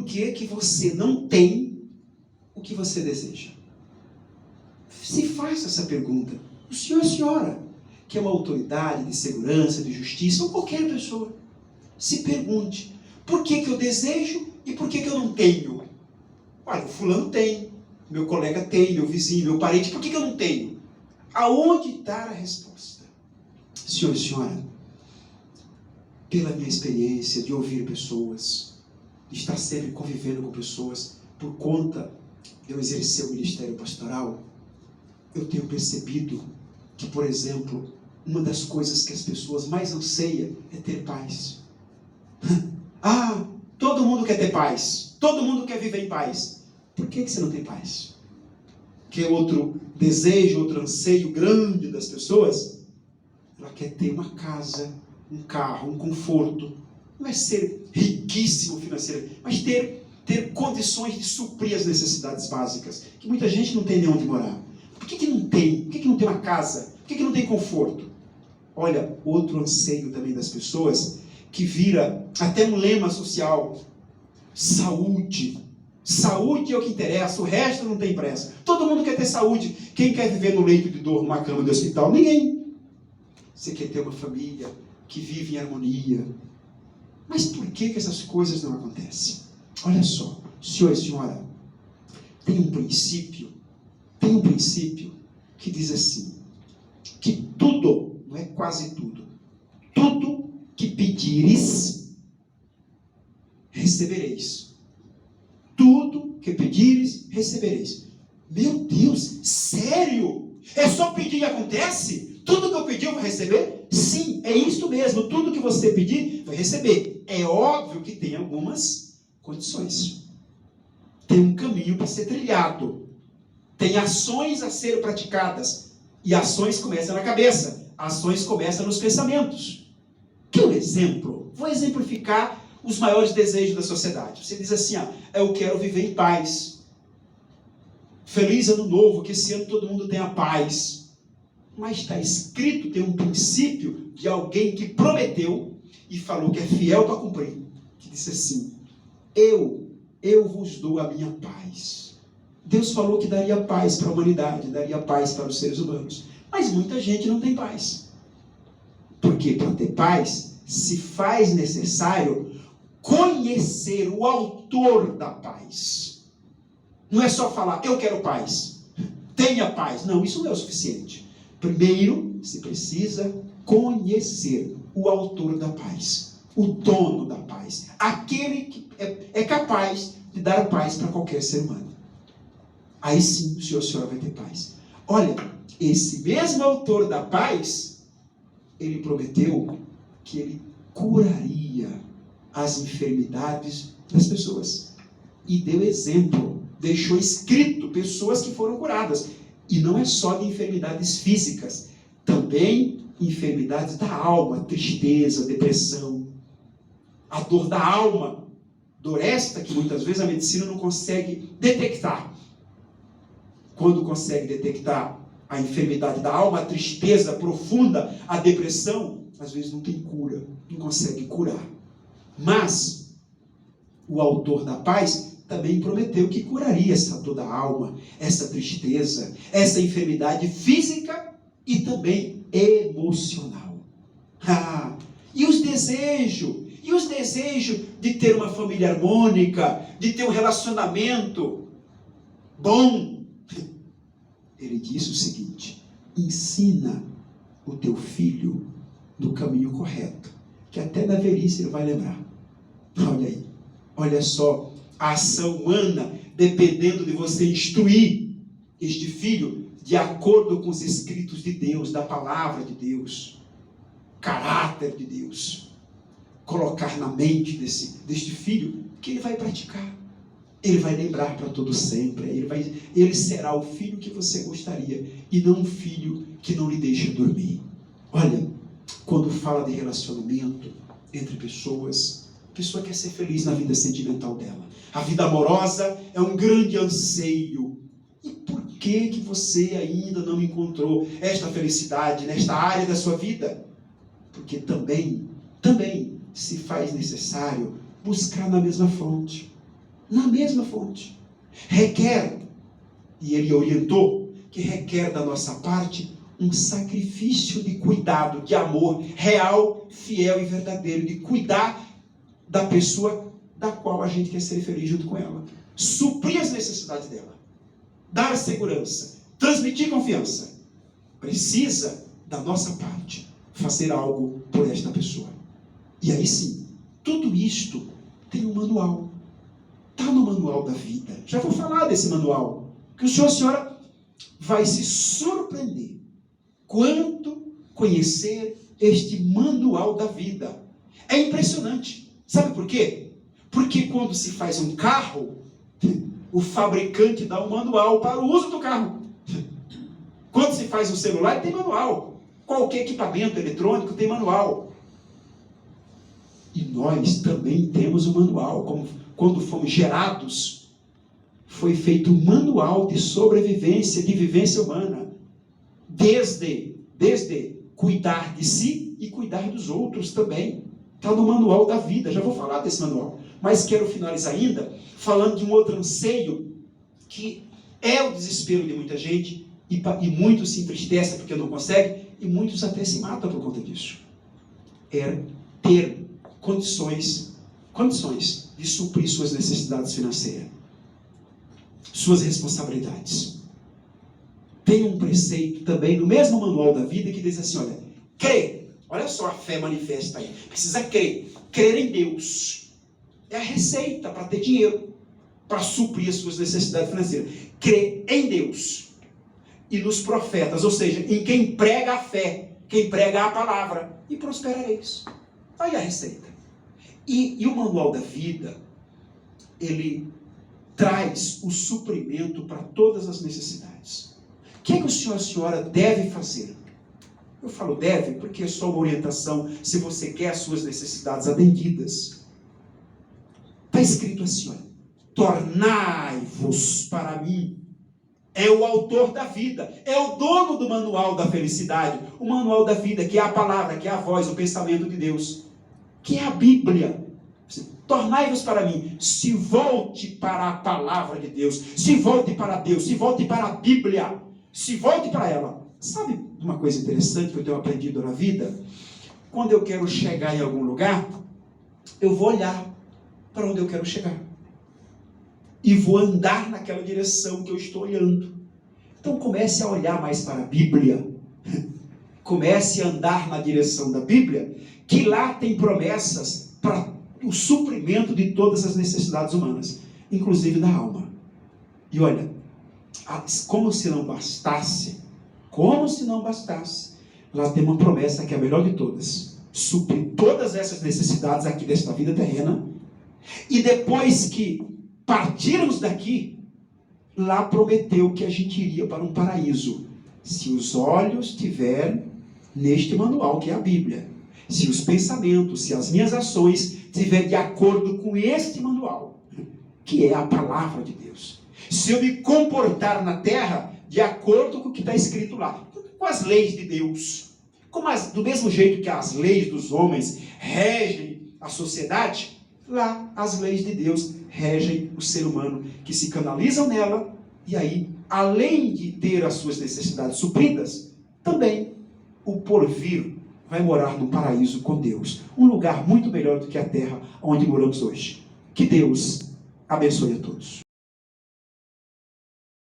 que que você não tem o que você deseja? Se faça essa pergunta. O senhor e a senhora, que é uma autoridade de segurança, de justiça, ou qualquer pessoa, se pergunte, por que que eu desejo e por que que eu não tenho? Olha, o fulano tem, meu colega tem, meu vizinho, meu parente, por que que eu não tenho? Aonde está a resposta? Senhor e senhora, pela minha experiência de ouvir pessoas, de estar sempre convivendo com pessoas, por conta de eu exercer o ministério pastoral, eu tenho percebido que, por exemplo, uma das coisas que as pessoas mais anseiam é ter paz. Ah, todo mundo quer ter paz, todo mundo quer viver em paz. Por que que você não tem paz? Que é outro desejo, outro anseio grande das pessoas? Ela quer ter uma casa, um carro, um conforto. Não é ser riquíssimo financeiramente, mas ter condições de suprir as necessidades básicas, que muita gente não tem nem onde morar. Por que que não tem? Por que que não tem uma casa? Por que que não tem conforto? Olha, outro anseio também das pessoas, que vira até um lema social: saúde. Saúde é o que interessa, o resto não tem pressa. Todo mundo quer ter saúde. Quem quer viver no leito de dor, numa cama de hospital? Ninguém. Você quer ter uma família que vive em harmonia. Mas por que que essas coisas não acontecem? Olha só, senhor e senhora, tem um princípio que diz assim, que tudo, não é quase tudo, tudo que pedires, recebereis. Tudo que pedires, recebereis. Meu Deus, sério? É só pedir e acontece? Tudo que eu pedir eu vou receber? Sim, é isso mesmo. Tudo que você pedir, vai receber. É óbvio que tem algumas condições. Tem um caminho para ser trilhado. Tem ações a ser praticadas. E ações começam na cabeça. Ações começam nos pensamentos. Que um exemplo? Vou exemplificar os maiores desejos da sociedade. Você diz assim, eu quero viver em paz. Feliz ano novo, que esse ano todo mundo tenha paz. Mas está escrito, tem um princípio de alguém que prometeu e falou que é fiel para cumprir. Que disse assim, eu vos dou a minha paz. Deus falou que daria paz para a humanidade, daria paz para os seres humanos. Mas muita gente não tem paz. Porque para ter paz, se faz necessário conhecer o autor da paz. Não é só falar, eu quero paz, tenha paz. Não, isso não é o suficiente. Primeiro, se precisa conhecer o autor da paz, o dono da paz, aquele que é capaz de dar paz para qualquer ser humano. Aí sim, o senhor e a senhora vai ter paz. Olha, esse mesmo autor da paz, ele prometeu que ele curaria as enfermidades das pessoas. E deu exemplo, deixou escrito pessoas que foram curadas. E não é só de enfermidades físicas, também enfermidades da alma, tristeza, depressão, a dor da alma, dor esta que muitas vezes a medicina não consegue detectar. Quando consegue detectar a enfermidade da alma, a tristeza profunda, a depressão, às vezes não tem cura, não consegue curar. Mas o autor da paz também prometeu que curaria essa dor da alma, essa tristeza, essa enfermidade física e também emocional. E os desejos de ter uma família harmônica, de ter um relacionamento bom. Ele disse o seguinte, ensina o teu filho no caminho correto, que até na velhice ele vai lembrar. Olha aí, olha só, a ação humana, dependendo de você instruir este filho de acordo com os escritos de Deus, da palavra de Deus, caráter de Deus, colocar na mente deste filho, que ele vai praticar, ele vai lembrar para todo sempre, ele será o filho que você gostaria, e não um filho que não lhe deixa dormir. Olha, quando fala de relacionamento entre pessoas, a pessoa quer ser feliz na vida sentimental dela. A vida amorosa é um grande anseio. E por que você ainda não encontrou esta felicidade nesta área da sua vida? Porque também se faz necessário buscar na mesma fonte. na mesma fonte. Requer, e ele orientou, que requer da nossa parte um sacrifício de cuidado, de amor real, fiel e verdadeiro, de cuidar da pessoa da qual a gente quer ser feliz junto com ela. Suprir as necessidades dela, dar segurança, transmitir confiança. Precisa, da nossa parte, fazer algo por esta pessoa. E aí sim, tudo isto tem um manual. Está no manual da vida. Já vou falar desse manual, que o senhor e a senhora vai se surpreender quando conhecer este manual da vida. É impressionante. Sabe por quê? Porque quando se faz um carro, o fabricante dá um manual para o uso do carro. Quando se faz um celular, tem manual. Qualquer equipamento eletrônico tem manual. E nós também temos um manual. Como quando fomos gerados, foi feito um manual de sobrevivência, de vivência humana. Desde cuidar de si e cuidar dos outros também. Está no manual da vida. Já vou falar desse manual. Mas quero finalizar ainda falando de um outro anseio que é o desespero de muita gente e muitos se entristecem porque não conseguem e muitos até se matam por conta disso. É ter condições de suprir suas necessidades financeiras, suas responsabilidades. Tem um preceito também no mesmo manual da vida que diz assim, olha, crê, olha só a fé manifesta aí, precisa crer em Deus, é a receita para ter dinheiro, para suprir as suas necessidades financeiras, crer em Deus e nos profetas, ou seja, em quem prega a fé, quem prega a palavra, e prosperareis. Aí a receita. E o manual da vida, ele traz o suprimento para todas as necessidades. O que é que o senhor e a senhora deve fazer? Eu falo deve porque é só uma orientação se você quer as suas necessidades atendidas. Está escrito assim, olha, tornai-vos para mim. É o autor da vida, é o dono do manual da felicidade, o manual da vida, que é a palavra, que é a voz, o pensamento de Deus, que é a Bíblia. Tornai-vos para mim, se volte para a palavra de Deus, se volte para Deus, se volte para a Bíblia, se volte para ela. Sabe uma coisa interessante que eu tenho aprendido na vida? Quando eu quero chegar em algum lugar, eu vou olhar para onde eu quero chegar. E vou andar naquela direção que eu estou olhando. Então comece a olhar mais para a Bíblia. Comece a andar na direção da Bíblia, que lá tem promessas para o suprimento de todas as necessidades humanas, inclusive da alma. E olha, como se não bastasse, lá tem uma promessa que é a melhor de todas. Suprir todas essas necessidades aqui desta vida terrena. E depois que partirmos daqui, lá prometeu que a gente iria para um paraíso. Se os olhos estiverem neste manual, que é a Bíblia. Se os pensamentos, se as minhas ações estiverem de acordo com este manual, que é a palavra de Deus. Se eu me comportar na terra de acordo com o que está escrito lá, com as leis de Deus, do mesmo jeito que as leis dos homens regem a sociedade, lá as leis de Deus regem o ser humano, que se canalizam nela, e aí, além de ter as suas necessidades supridas, também o porvir vai morar no paraíso com Deus. Um lugar muito melhor do que a terra onde moramos hoje. Que Deus abençoe a todos.